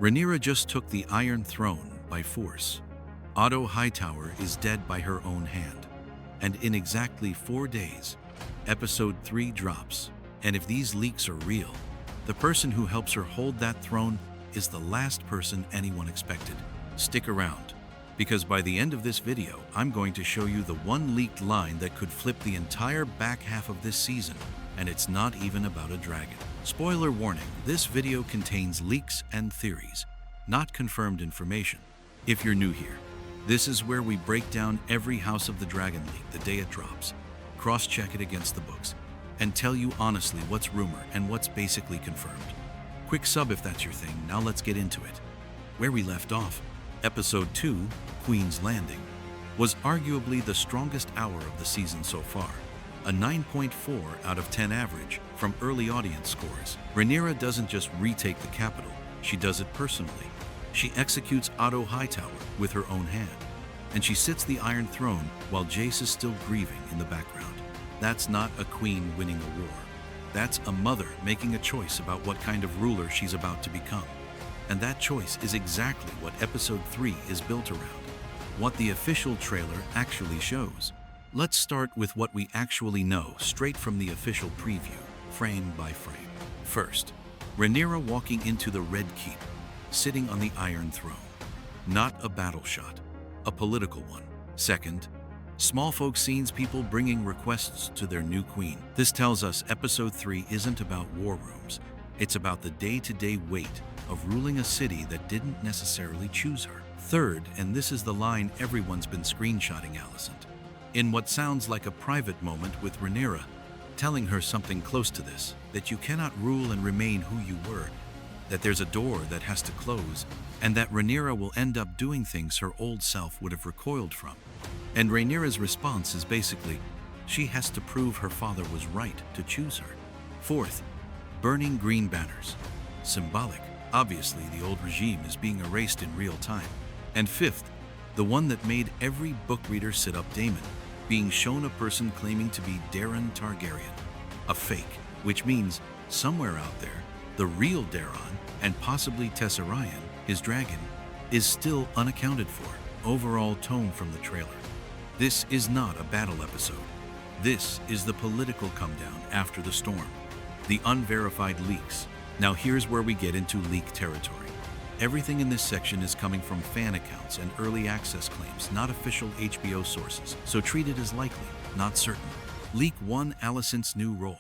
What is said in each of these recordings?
Rhaenyra just took the Iron Throne by force. Otto Hightower is dead by her own hand. And in exactly 4 days, Episode 3 drops. And if these leaks are real, the person who helps her hold that throne is the last person anyone expected. Stick around, because by the end of this video, I'm going to show you the one leaked line that could flip the entire back half of this season, and it's not even about a dragon. Spoiler warning, this video contains leaks and theories, not confirmed information. If you're new here, this is where we break down every House of the Dragon leak the day it drops, cross-check it against the books, and tell you honestly what's rumor and what's basically confirmed. Quick sub if that's your thing, now let's get into it. Where we left off, Episode 2, Queen's Landing, was arguably the strongest hour of the season so far, a 9.4 out of 10 average from early audience scores. Rhaenyra doesn't just retake the capital, she does it personally. She executes Otto Hightower with her own hand, and she sits the Iron Throne while Jace is still grieving in the background. That's not a queen winning a war. That's a mother making a choice about what kind of ruler she's about to become. And that choice is exactly what Episode 3 is built around, what the official trailer actually shows. Let's start with what we actually know straight from the official preview, frame by frame. First, Rhaenyra walking into the Red Keep, sitting on the Iron Throne. Not a battle shot, a political one. Second, small folk scenes, people bringing requests to their new queen. This tells us Episode 3 isn't about war rooms. It's about the day-to-day weight of ruling a city that didn't necessarily choose her. Third, and this is the line everyone's been screenshotting Alicent, in what sounds like a private moment with Rhaenyra, telling her something close to this, that you cannot rule and remain who you were, that there's a door that has to close, and that Rhaenyra will end up doing things her old self would have recoiled from. And Rhaenyra's response is basically, she has to prove her father was right to choose her. Fourth, burning green banners. Symbolic. Obviously, the old regime is being erased in real time. And fifth, the one that made every book reader sit up, Daemon, being shown a person claiming to be Daeron Targaryen. A fake, which means somewhere out there, the real Daeron, and possibly Tessarion, his dragon, is still unaccounted for. Overall tone from the trailer. This is not a battle episode. This is the political come-down after the storm. The unverified leaks. Now here's where we get into leak territory. Everything in this section is coming from fan accounts and early access claims, not official HBO sources, so treat it as likely, not certain. Leak 1, Alicent's new role.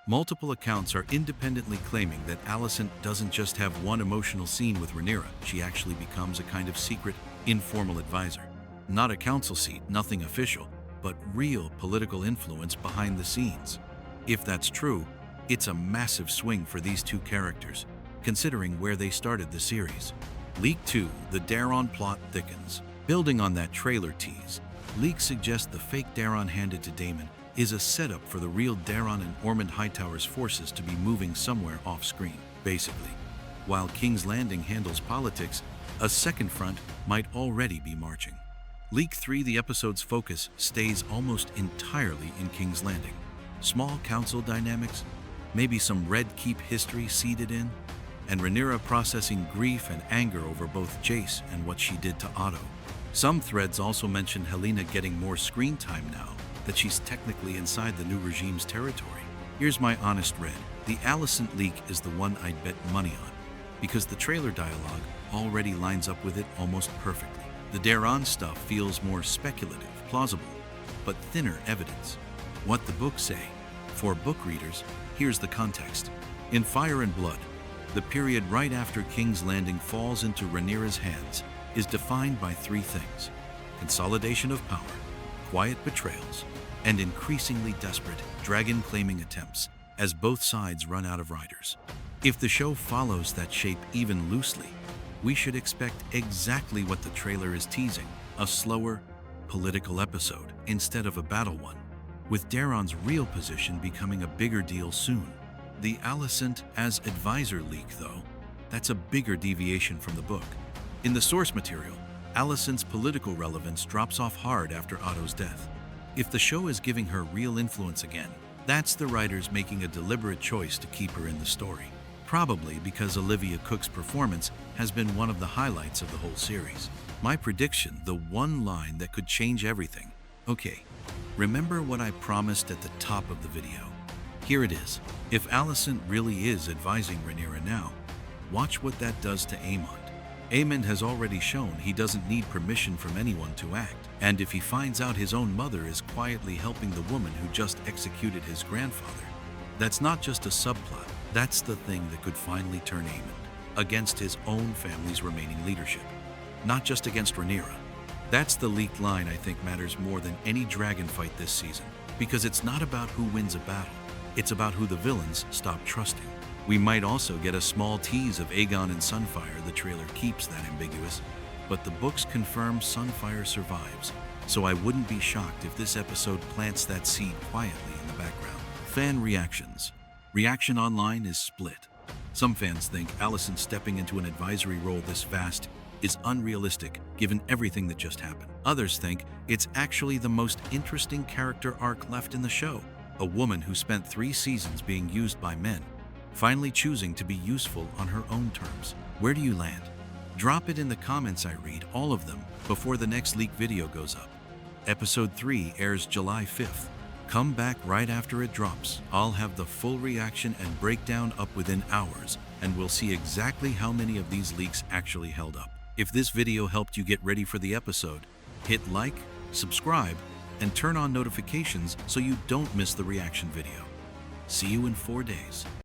Multiple accounts are independently claiming that Alicent doesn't just have one emotional scene with Rhaenyra, she actually becomes a kind of secret, informal advisor. Not a council seat, nothing official, but real political influence behind the scenes. If that's true, it's a massive swing for these two characters, considering where they started the series. Leak 2, the Daeron plot thickens. Building on that trailer tease, leaks suggest the fake Daeron handed to Daemon is a setup for the real Daeron and Ormond Hightower's forces to be moving somewhere off-screen. Basically, while King's Landing handles politics, a second front might already be marching. Leak 3, the episode's focus stays almost entirely in King's Landing. Small council dynamics, maybe some Red Keep history seeded in, and Rhaenyra processing grief and anger over both Jace and what she did to Otto. Some threads also mention Helena getting more screen time now that she's technically inside the new regime's territory. Here's my honest read. The Alicent leak is the one I'd bet money on, because the trailer dialogue already lines up with it almost perfectly. The Daeron stuff feels more speculative, plausible, but thinner evidence. What the books say. For book readers, here's the context. In Fire and Blood, the period right after King's Landing falls into Rhaenyra's hands is defined by 3 things: consolidation of power, quiet betrayals, and increasingly desperate dragon-claiming attempts as both sides run out of riders. If the show follows that shape even loosely, we should expect exactly what the trailer is teasing: a slower, political episode instead of a battle one, with Daeron's real position becoming a bigger deal soon. The Alicent as advisor leak, though, that's a bigger deviation from the book. In the source material, Alicent's political relevance drops off hard after Otto's death. If the show is giving her real influence again, that's the writers making a deliberate choice to keep her in the story. probably because Olivia Cook's performance has been one of the highlights of the whole series. My prediction, the one line that could change everything. Okay, remember what I promised at the top of the video? Here it is. If Alicent really is advising Rhaenyra now, watch what that does to Aemond. Aemond has already shown he doesn't need permission from anyone to act, and if he finds out his own mother is quietly helping the woman who just executed his grandfather, that's not just a subplot, that's the thing that could finally turn Aemond against his own family's remaining leadership, not just against Rhaenyra. That's the leaked line I think matters more than any dragon fight this season, because it's not about who wins a battle, it's about who the villains stop trusting. We might also get a small tease of Aegon and Sunfire. The trailer keeps that ambiguous, but the books confirm Sunfire survives, so I wouldn't be shocked if this episode plants that seed quietly in the background. Fan reactions. Reaction online is split. Some fans think Alicent stepping into an advisory role this fast is unrealistic given everything that just happened. Others think it's actually the most interesting character arc left in the show. A woman who spent 3 seasons being used by men, finally choosing to be useful on her own terms. Where do you land? Drop it in the comments. I read all of them before the next leak video goes up. Episode 3 airs July 5th. Come back right after it drops. I'll have the full reaction and breakdown up within hours, and we'll see exactly how many of these leaks actually held up. If this video helped you get ready for the episode, hit like, subscribe, and turn on notifications so you don't miss the reaction video. See you in 4 days.